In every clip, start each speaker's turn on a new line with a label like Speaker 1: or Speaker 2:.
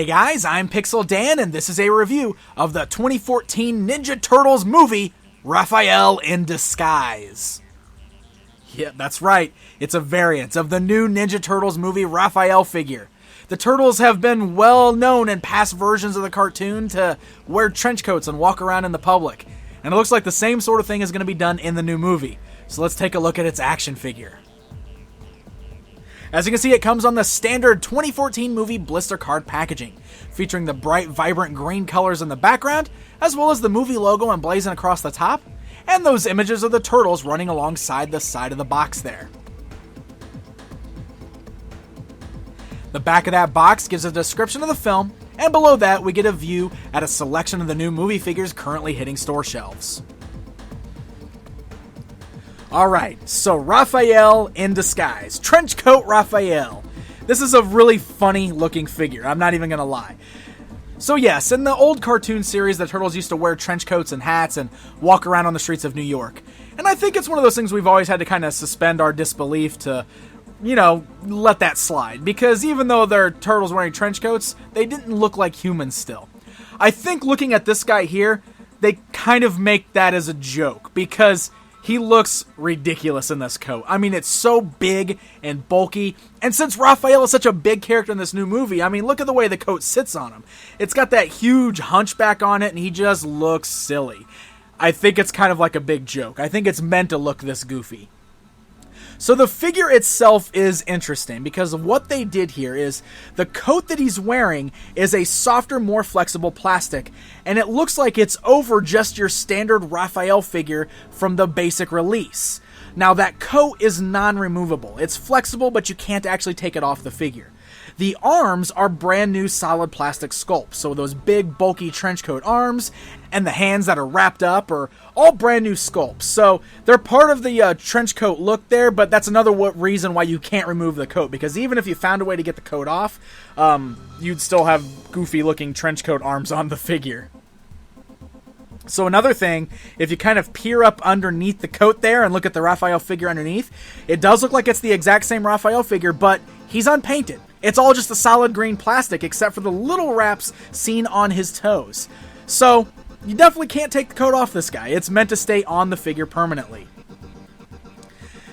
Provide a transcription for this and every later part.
Speaker 1: Hey guys, I'm Pixel Dan, and this is a review of the 2014 Ninja Turtles movie, Raphael in Disguise. Yeah, that's right, it's a variant of the new Ninja Turtles movie Raphael figure. The Turtles have been well known in past versions of the cartoon to wear trench coats and walk around in the public, and it looks like the same sort of thing is going to be done in the new movie. So let's take a look at its action figure. As you can see, it comes on the standard 2014 movie blister card packaging, featuring the bright, vibrant green colors in the background, as well as the movie logo emblazoned across the top, and those images of the Turtles running alongside the side of the box there. The back of that box gives a description of the film, and below that we get a view at a selection of the new movie figures currently hitting store shelves. Alright, so Raphael in Disguise. Trenchcoat Raphael. This is a really funny looking figure, I'm not even gonna lie. So yes, in the old cartoon series, the Turtles used to wear trench coats and hats and walk around on the streets of New York. And I think it's one of those things we've always had to kind of suspend our disbelief to, let that slide. Because even though they're turtles wearing trench coats, they didn't look like humans still. I think looking at this guy here, they kind of make that as a joke, because he looks ridiculous in this coat. I mean, it's so big and bulky. And since Raphael is such a big character in this new movie, I mean, look at the way the coat sits on him. It's got that huge hunchback on it, and he just looks silly. I think it's kind of like a big joke. I think it's meant to look this goofy. So the figure itself is interesting because what they did here is the coat that he's wearing is a softer, more flexible plastic, and it looks like it's over just your standard Raphael figure from the basic release. Now that coat is non-removable. It's flexible, but you can't actually take it off the figure. The arms are brand new solid plastic sculpts, so those big bulky trenchcoat arms and the hands that are wrapped up are all brand new sculpts. So they're part of the trenchcoat look there, but that's another reason why you can't remove the coat, because even if you found a way to get the coat off, you'd still have goofy looking trenchcoat arms on the figure. So another thing, if you kind of peer up underneath the coat there and look at the Raphael figure underneath, it does look like it's the exact same Raphael figure, but he's unpainted. It's all just a solid green plastic except for the little wraps seen on his toes. So you definitely can't take the coat off this guy. It's meant to stay on the figure permanently.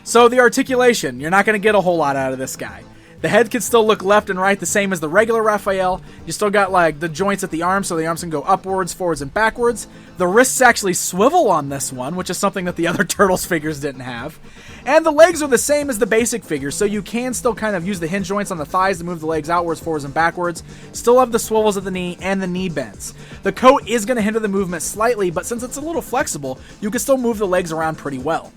Speaker 1: So the articulation, you're not going to get a whole lot out of this guy. The head can still look left and right the same as the regular Raphael. You still got like the joints at the arms, so the arms can go upwards, forwards, and backwards. The wrists actually swivel on this one, which is something that the other Turtles figures didn't have. And the legs are the same as the basic figure, so you can still kind of use the hinge joints on the thighs to move the legs outwards, forwards, and backwards. Still have the swivels at the knee and the knee bends. The coat is going to hinder the movement slightly, but since it's a little flexible, you can still move the legs around pretty well.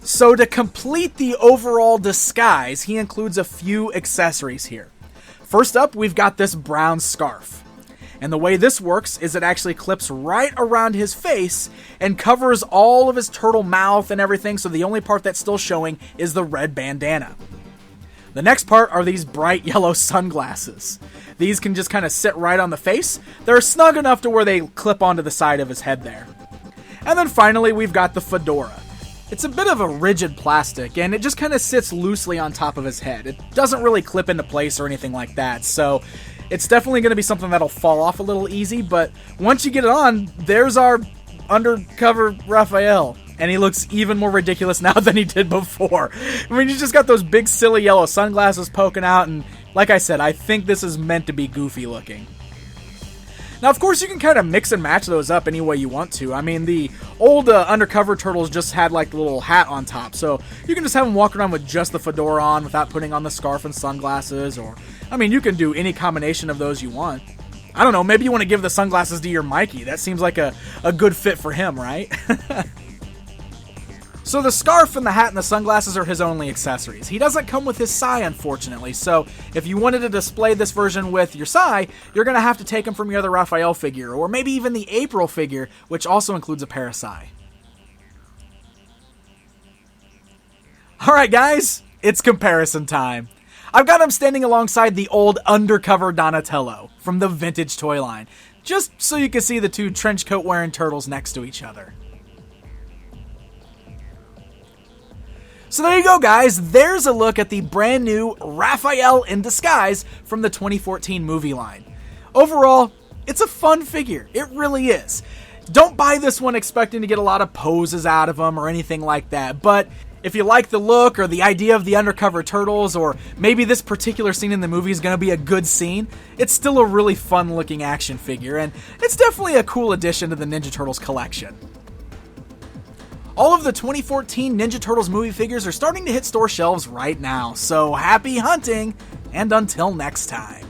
Speaker 1: So to complete the overall disguise, he includes a few accessories here. First up, we've got this brown scarf. And the way this works is it actually clips right around his face and covers all of his turtle mouth and everything, so the only part that's still showing is the red bandana. The next part are these bright yellow sunglasses. These can just kind of sit right on the face. They're snug enough to where they clip onto the side of his head there. And then finally, we've got the fedora. It's a bit of a rigid plastic, and it just kind of sits loosely on top of his head. It doesn't really clip into place or anything like that, so it's definitely going to be something that'll fall off a little easy, but once you get it on, there's our Undercover Raphael, and he looks even more ridiculous now than he did before. I mean, he's just got those big silly yellow sunglasses poking out, and like I said, I think this is meant to be goofy looking. Now, of course, you can kind of mix and match those up any way you want to. I mean, the old Undercover Turtles just had, like, the little hat on top, so you can just have them walk around with just the fedora on without putting on the scarf and sunglasses, or, I mean, you can do any combination of those you want. I don't know, maybe you want to give the sunglasses to your Mikey. That seems like a good fit for him, right? So the scarf and the hat and the sunglasses are his only accessories. He doesn't come with his sai, unfortunately, so if you wanted to display this version with your sai, you're going to have to take him from your other Raphael figure, or maybe even the April figure, which also includes a pair of sai. Alright guys, it's comparison time. I've got him standing alongside the old Undercover Donatello from the vintage toy line, just so you can see the two trench coat wearing turtles next to each other. So there you go, guys. There's a look at the brand new Raphael in Disguise from the 2014 movie line. Overall, it's a fun figure. It really is. Don't buy this one expecting to get a lot of poses out of him or anything like that, but if you like the look or the idea of the undercover turtles, or maybe this particular scene in the movie is going to be a good scene, it's still a really fun looking action figure, and it's definitely a cool addition to the Ninja Turtles collection. All of the 2014 Ninja Turtles movie figures are starting to hit store shelves right now, so happy hunting, and until next time.